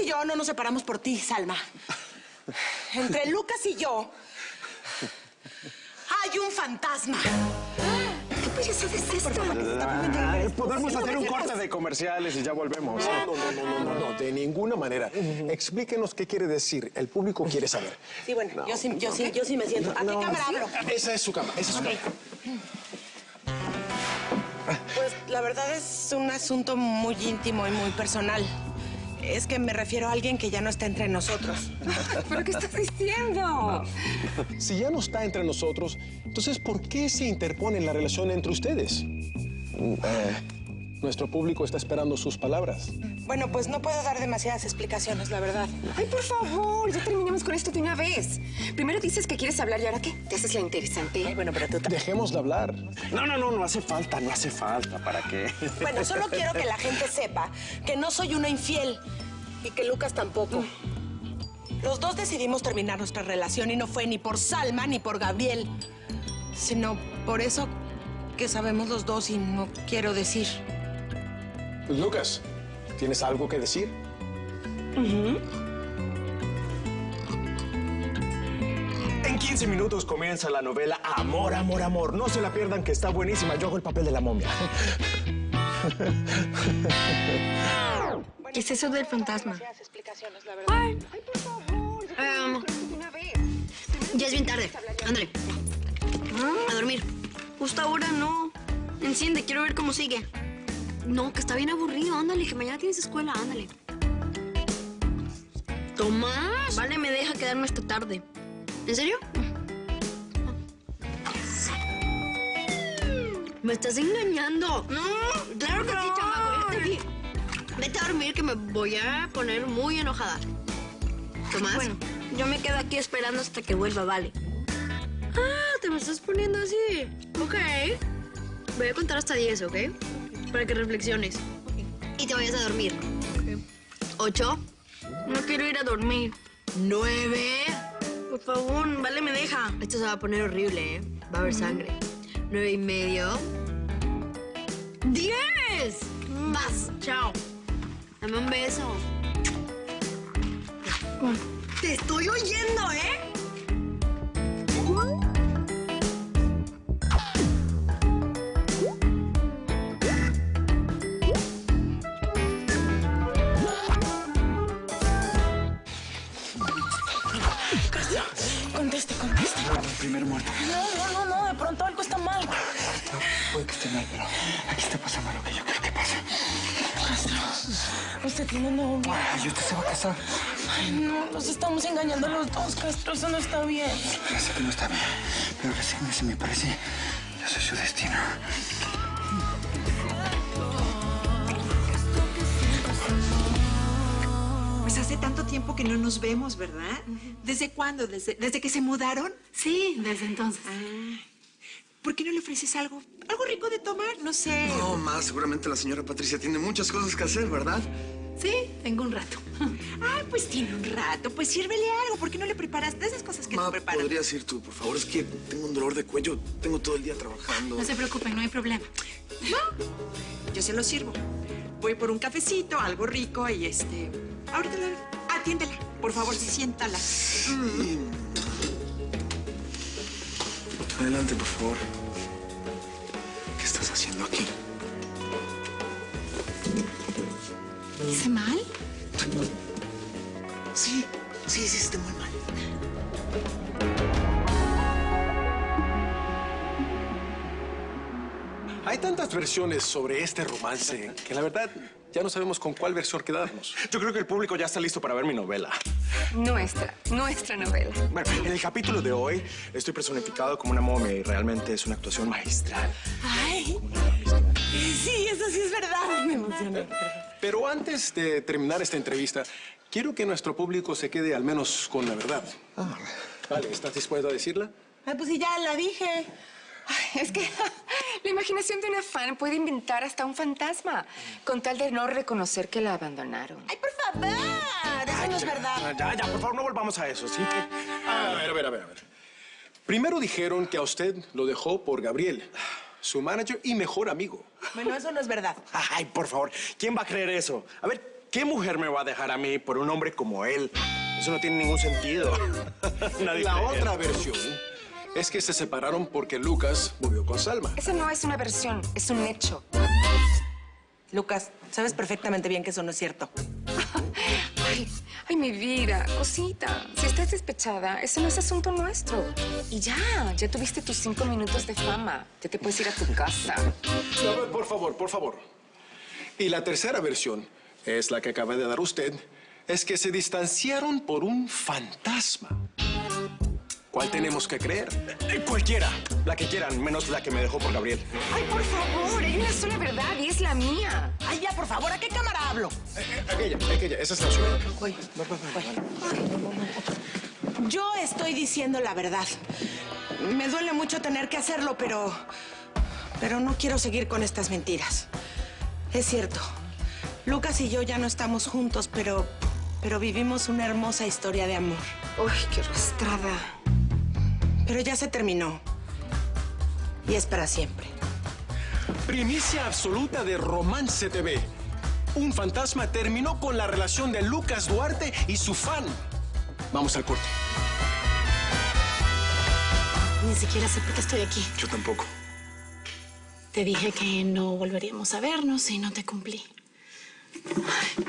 y yo no nos separamos por ti, Salma. Entre Lucas y yo hay un fantasma. ¿Qué payasada es esta? Podemos hacer un corte de comerciales y ya volvemos. No, de ninguna manera. Explíquenos qué quiere decir. El público quiere saber. Sí, bueno, yo sí me siento. ¿A qué cámara hablo? Esa es su cama, esa es su cama. Pues la verdad es un asunto muy íntimo y muy personal. Es que me refiero a alguien que ya no está entre nosotros. ¿Pero qué estás diciendo? Si ya no está entre nosotros, entonces ¿por qué se interpone en la relación entre ustedes? Nuestro público está esperando sus palabras. Bueno, pues no puedo dar demasiadas explicaciones, la verdad. Ay, por favor, ya terminemos con esto de una vez. Primero dices que quieres hablar y ahora ¿qué? Te haces la interesante. Ay, bueno, pero tú... Dejemos de hablar. No hace falta, ¿para qué? Bueno, solo quiero que la gente sepa que no soy una infiel y que Lucas tampoco. Los dos decidimos terminar nuestra relación y no fue ni por Salma ni por Gabriel, sino por eso que sabemos los dos y no quiero decir. Lucas, ¿tienes algo que decir? En 15 minutos comienza la novela Amor, Amor, Amor. No se la pierdan, que está buenísima. Yo hago el papel de la momia. ¿Qué es eso del fantasma? Ay, por favor, Ya es bien tarde. Ándale. A dormir. Justo ahora no. Enciende, quiero ver cómo sigue. No, que está bien aburrido. Ándale, que mañana tienes escuela. Ándale. Tomás. Vale, me deja quedarme esta tarde. ¿En serio? Me estás engañando. No, claro que sí, chamaco. Vete a dormir, que me voy a poner muy enojada. Tomás. Bueno, yo me quedo aquí esperando hasta que vuelva, vale. Ah, te me estás poniendo así. Ok. Voy a contar hasta 10, ¿ok? Para que reflexiones. Y te vayas a dormir. 8. No quiero ir a dormir. 9. Por favor, vale, me deja. Esto se va a poner horrible, ¿eh? Va a haber sangre. 9:30. 10. Vas. Chao. Dame un beso. Te estoy oyendo, ¿eh? Conteste. Primer muerto. No, de pronto algo está mal. No, puede que esté mal, pero aquí está pasando lo que yo creo que pasa. Castro, usted tiene novio. ¿Y usted se va a casar? Ay, no, nos estamos engañando los dos, Castro. Eso no está bien. Ya sé que no está bien, pero resignese, me parece. Yo soy su destino. Pues hace tanto tiempo que no nos vemos, ¿verdad? ¿Desde cuándo? ¿Desde que se mudaron? Sí, desde entonces. ¿Por qué no le ofreces algo rico de tomar? No sé. No, más seguramente la señora Patricia tiene muchas cosas que hacer, ¿verdad? Sí, tengo un rato. Ah, pues tiene un rato. Pues sírvele algo. ¿Por qué no le preparas de esas cosas que le preparan? ¿podrías ir tú, por favor? Es que tengo un dolor de cuello. Tengo todo el día trabajando. No se preocupen, no hay problema. No, yo se lo sirvo. Voy por un cafecito, algo rico y ahorita atiéndela. Por favor, siéntala. Sí. Adelante, por favor. ¿Qué estás haciendo aquí? ¿Hice mal? Sí, hiciste muy mal. Hay tantas versiones sobre este romance que la verdad ya no sabemos con cuál versión quedarnos. Yo creo que el público ya está listo para ver mi novela. Nuestra novela. Bueno, en el capítulo de hoy estoy personificado como una momia y realmente es una actuación magistral. Ay, sí, eso sí es verdad. Me emocioné. Pero antes de terminar esta entrevista, quiero que nuestro público se quede al menos con la verdad. Vale, ¿estás dispuesto a decirla? Ay, pues sí, ya la dije. Ay, es que la imaginación de una fan puede inventar hasta un fantasma con tal de no reconocer que la abandonaron. Ay, por favor. Eso no es verdad. Ya, por favor, no volvamos a eso, ¿sí? A ver. Primero dijeron que a usted lo dejó por Gabriel, su manager y mejor amigo. Bueno, eso no es verdad. Ay, por favor, ¿quién va a creer eso? A ver, ¿Qué mujer me va a dejar a mí por un hombre como él? Eso no tiene ningún sentido. La otra versión es que se separaron porque Lucas volvió con Salma. Esa no es una versión, es un hecho. Lucas, sabes perfectamente bien que eso no es cierto. Ay, mi vida, cosita. Si estás despechada, eso no es asunto nuestro. Y ya tuviste tus 5 minutos de fama. Ya te puedes ir a tu casa. A ver, por favor, por favor. Y la tercera versión es la que acaba de dar usted. Es que se distanciaron por un fantasma. ¿Cuál tenemos que creer? Cualquiera. La que quieran, menos la que me dejó por Gabriel. Ay, por favor, hay una sola verdad y es la mía. Ay, ya, por favor, ¿a qué cámara hablo? Aquella, esa es la suya. Voy. Yo estoy diciendo la verdad. Me duele mucho tener que hacerlo, pero no quiero seguir con estas mentiras. Es cierto, Lucas y yo ya no estamos juntos, pero vivimos una hermosa historia de amor. Uy, qué arrastrada. Pero ya se terminó. Y es para siempre. Primicia absoluta de Romance TV. Un fantasma terminó con la relación de Lucas Duarte y su fan. Vamos al corte. Ni siquiera sé por qué estoy aquí. Yo tampoco. Te dije que no volveríamos a vernos y no te cumplí. Ay,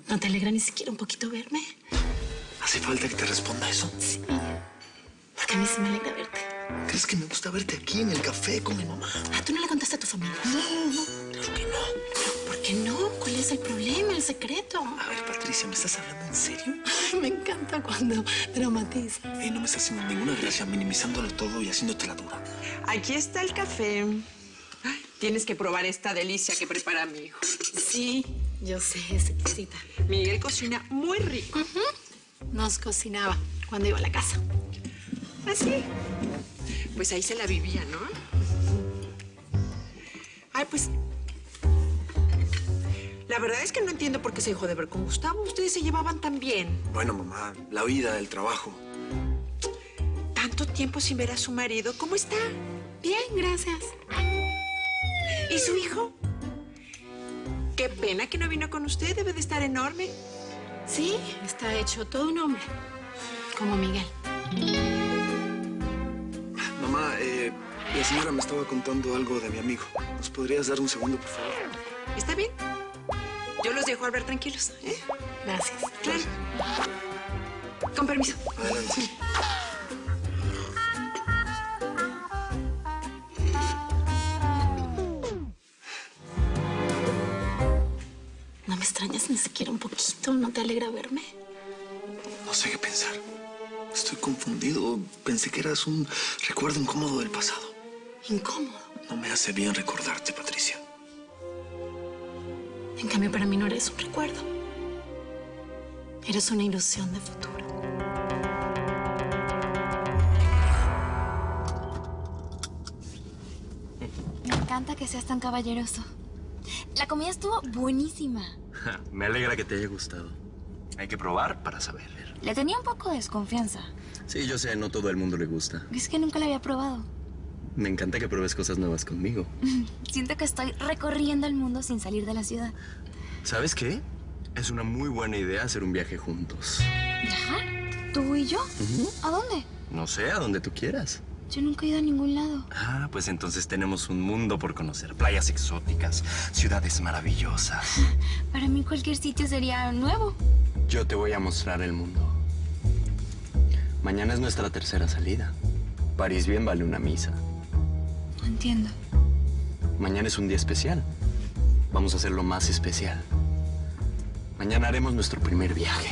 ¿no te alegra ni siquiera un poquito verme? ¿Hace falta que te responda eso? Sí, porque a mí sí me alegra verte. ¿Crees que me gusta verte aquí en el café con mi mamá? Ah, ¿tú no le contaste a tu familia? No, claro que no. ¿Pero por qué no? ¿Cuál es el problema, el secreto? A ver, Patricia, ¿me estás hablando en serio? Ay, me encanta cuando dramatizas. No me estás haciendo ninguna gracia, minimizándolo todo y haciéndote la dura. Aquí está el café. Ay, tienes que probar esta delicia que prepara mi hijo. Sí, yo sé, es exquisita. Miguel cocina muy rico. Nos cocinaba cuando iba a la casa. ¿Ah, sí? Pues ahí se la vivía, ¿no? Ay, pues... La verdad es que no entiendo por qué se dejó de ver con Gustavo. Ustedes se llevaban tan bien. Bueno, mamá, la vida, el trabajo. Tanto tiempo sin ver a su marido. ¿Cómo está? Bien, gracias. ¿Y su hijo? Qué pena que no vino con usted. Debe de estar enorme. Sí, está hecho todo un hombre. Como Miguel. Mamá, la señora me estaba contando algo de mi amigo. ¿Nos podrías dar un segundo, por favor? ¿Está bien? Yo los dejo hablar tranquilos, ¿eh? Gracias. Claro. Con permiso. Adelante. ¿No me extrañas ni siquiera un poquito? ¿No te alegra verme? No sé qué pensar. Estoy confundido. Pensé que eras un recuerdo incómodo del pasado. Incómodo. No me hace bien recordarte, Patricia. En cambio, para mí no eres un recuerdo. Eres una ilusión de futuro. Me encanta que seas tan caballeroso. La comida estuvo buenísima. Me alegra que te haya gustado. Hay que probar para saber. Le tenía un poco de desconfianza. Sí, yo sé, no todo el mundo le gusta. Es que nunca la había probado. Me encanta que pruebes cosas nuevas conmigo. Siento que estoy recorriendo el mundo sin salir de la ciudad. ¿Sabes qué? Es una muy buena idea hacer un viaje juntos. ¿Viajar? ¿Tú y yo? ¿A dónde? No sé, a donde tú quieras. Yo nunca he ido a ningún lado. Ah, pues entonces tenemos un mundo por conocer. Playas exóticas, ciudades maravillosas. Para mí cualquier sitio sería nuevo. Yo te voy a mostrar el mundo. Mañana es nuestra tercera salida. París bien vale una misa. No entiendo. Mañana es un día especial. Vamos a hacerlo más especial. Mañana haremos nuestro primer viaje.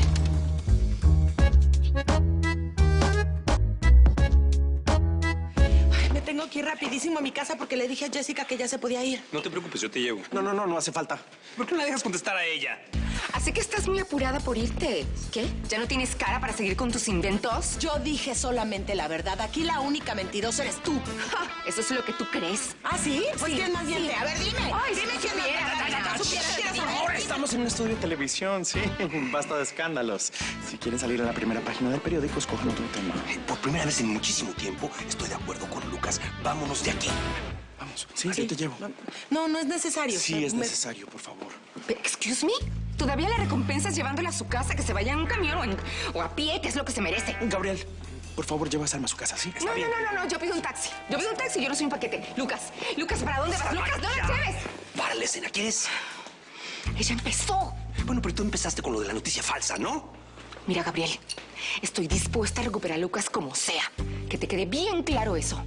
Ay, me tengo que ir rapidísimo a mi casa porque le dije a Jessica que ya se podía ir. No te preocupes, yo te llevo. No hace falta. ¿Por qué no la dejas contestar a ella? Así que estás muy apurada por irte. ¿Qué? ¿Ya no tienes cara para seguir con tus inventos? Yo dije solamente la verdad. Aquí la única mentirosa eres tú. Ja, ¿eso es lo que tú crees? ¿Ah, sí? Pues Sí, ¿quién más bien? sí. A ver, dime. Ay, dime si quién supiera, Ahora estamos en un estudio de televisión, sí. Basta de escándalos. Si quieren salir a la primera página del periódico, escojan otro tema. Por primera vez en muchísimo tiempo estoy de acuerdo con Lucas. Vámonos de aquí. Vamos. Sí, yo te llevo. No es necesario. Sí, es necesario, por favor. Excuse me. Todavía la recompensas llevándola a su casa, que se vaya en un camión o a pie, que es lo que se merece. Gabriel, por favor, lleva a Salma a su casa, ¿sí? Está bien. No, yo pido un taxi. Yo no soy un paquete. Lucas, ¿para dónde vas? Lucas, no la lleves. Párale, escena, ¿quieres? Ella empezó. Bueno, pero tú empezaste con lo de la noticia falsa, ¿no? Mira, Gabriel, estoy dispuesta a recuperar a Lucas como sea. Que te quede bien claro eso.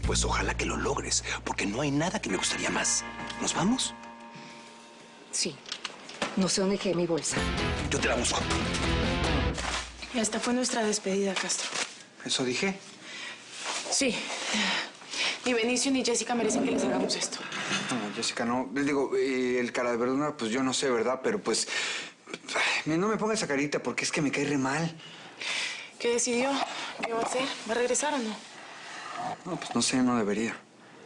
Pues ojalá que lo logres, porque no hay nada que me gustaría más. ¿Nos vamos? Sí. No sé dónde quedé mi bolsa. Yo te la busco. Esta fue nuestra despedida, Castro. ¿Eso dije? Sí. Ni Benicio ni Jessica merecen que les hagamos esto. No, Jessica, no. Les digo, el cara de verdad, pues yo no sé, ¿verdad? Pero pues... no me ponga esa carita porque es que me cae re mal. ¿Qué decidió? ¿Qué va a hacer? ¿Va a regresar o no? No, pues no sé, no debería.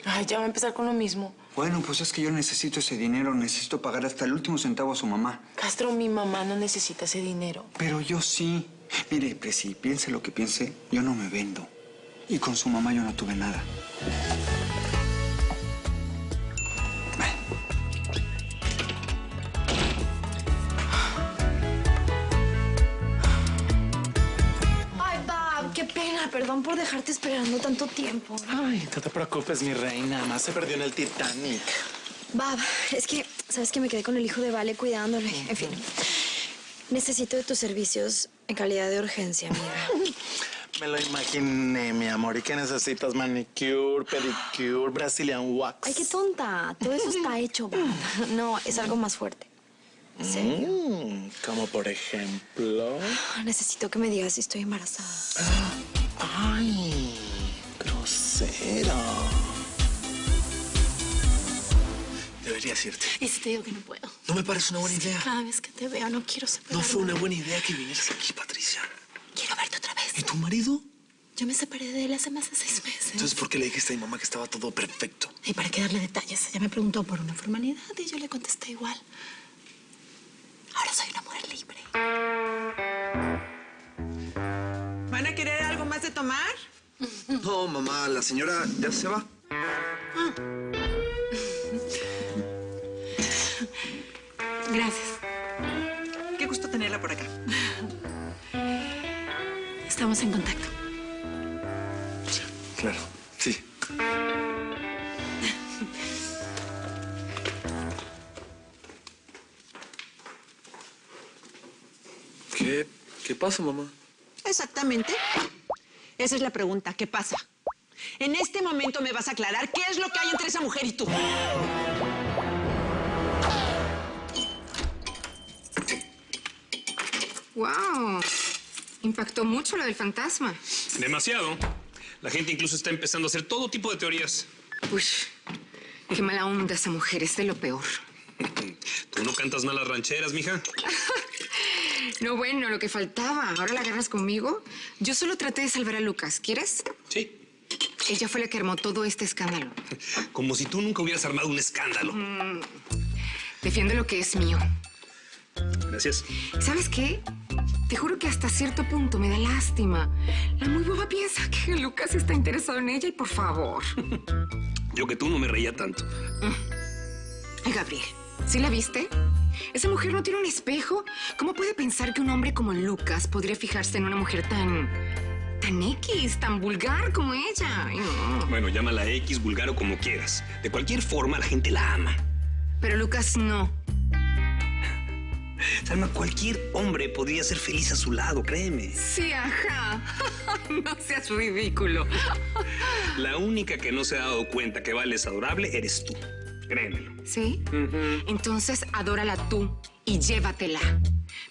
Ay, ya va a empezar con lo mismo. Bueno, pues es que yo necesito ese dinero. Necesito pagar hasta el último centavo a su mamá. Castro, mi mamá no necesita ese dinero. Pero yo sí. Mire, Presi, piense lo que piense, yo no me vendo. Y con su mamá yo no tuve nada. Ay, Bab, qué pena. Perdón por dejarte esperando tanto tiempo. Ay, no te preocupes, mi reina. Más se perdió en el Titanic. Bab, es que, ¿sabes que me quedé con el hijo de Vale cuidándole? En fin, necesito de tus servicios en calidad de urgencia, amiga. Me lo imaginé, mi amor. ¿Y qué necesitas? Manicure, pedicure, Brazilian wax. Ay, qué tonta. Todo eso está hecho, Bab. No, es algo más fuerte. ¿En serio? Como por ejemplo... Necesito que me digas si estoy embarazada. Ay, grosero. Deberías irte. Y si te digo que no puedo. No me parece una buena idea. Cada vez que te veo no quiero separarme. No fue una buena idea que vinieras aquí, Patricia. Quiero verte otra vez. ¿Y tu marido? Yo me separé de él hace más de 6 meses. Entonces, ¿por qué le dijiste a mi mamá que estaba todo perfecto? Y para qué darle detalles, ella me preguntó por una formalidad y yo le contesté igual. Ahora soy una mujer libre. ¿Van a querer algo más de tomar? No, mamá, la señora ya se va. Gracias. Qué gusto tenerla por acá. Estamos en contacto. Claro, sí. ¿Qué pasa, mamá? Exactamente. Esa es la pregunta. ¿Qué pasa? En este momento me vas a aclarar qué es lo que hay entre esa mujer y tú. ¡Wow! Impactó mucho lo del fantasma. Demasiado. La gente incluso está empezando a hacer todo tipo de teorías. Uy, qué mala onda esa mujer, es de lo peor. ¿Tú no cantas malas rancheras, mija? No, bueno, lo que faltaba. ¿Ahora la agarras conmigo? Yo solo traté de salvar a Lucas. ¿Quieres? Sí. Ella fue la que armó todo este escándalo. Como si tú nunca hubieras armado un escándalo. Defiendo lo que es mío. Gracias. ¿Sabes qué? Te juro que hasta cierto punto me da lástima. La muy boba piensa que Lucas está interesado en ella y por favor. Yo que tú no me reía tanto. Ay, Gabriel, ¿sí la viste? Esa mujer no tiene un espejo. ¿Cómo puede pensar que un hombre como Lucas podría fijarse en una mujer tan X, tan vulgar como ella? Ay, no. Bueno, llámala X, vulgar o como quieras. De cualquier forma, la gente la ama. Pero Lucas no. Salma, cualquier hombre podría ser feliz a su lado, créeme. Sí, ajá. No seas ridículo. La única que no se ha dado cuenta que Vale es adorable eres tú. Créemelo. ¿Sí? Entonces, adórala tú y llévatela.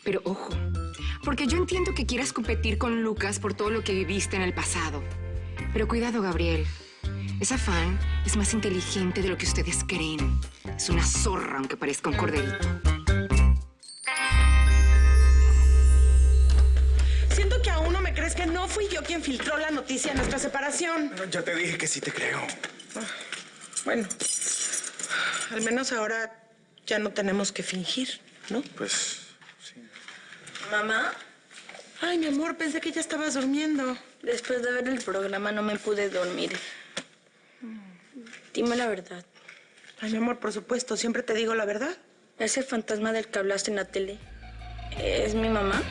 Pero ojo, porque yo entiendo que quieras competir con Lucas por todo lo que viviste en el pasado. Pero cuidado, Gabriel. Esa fan es más inteligente de lo que ustedes creen. Es una zorra, aunque parezca un corderito. Siento que aún no me crees que no fui yo quien filtró la noticia de nuestra separación. Pero ya te dije que sí te creo. Bueno, al menos ahora ya no tenemos que fingir, ¿no? Pues, sí. ¿Mamá? Ay, mi amor, pensé que ya estabas durmiendo. Después de ver el programa no me pude dormir. Dime la verdad. Ay, mi amor, por supuesto, siempre te digo la verdad. Ese fantasma del que hablaste en la tele, ¿es mi mamá?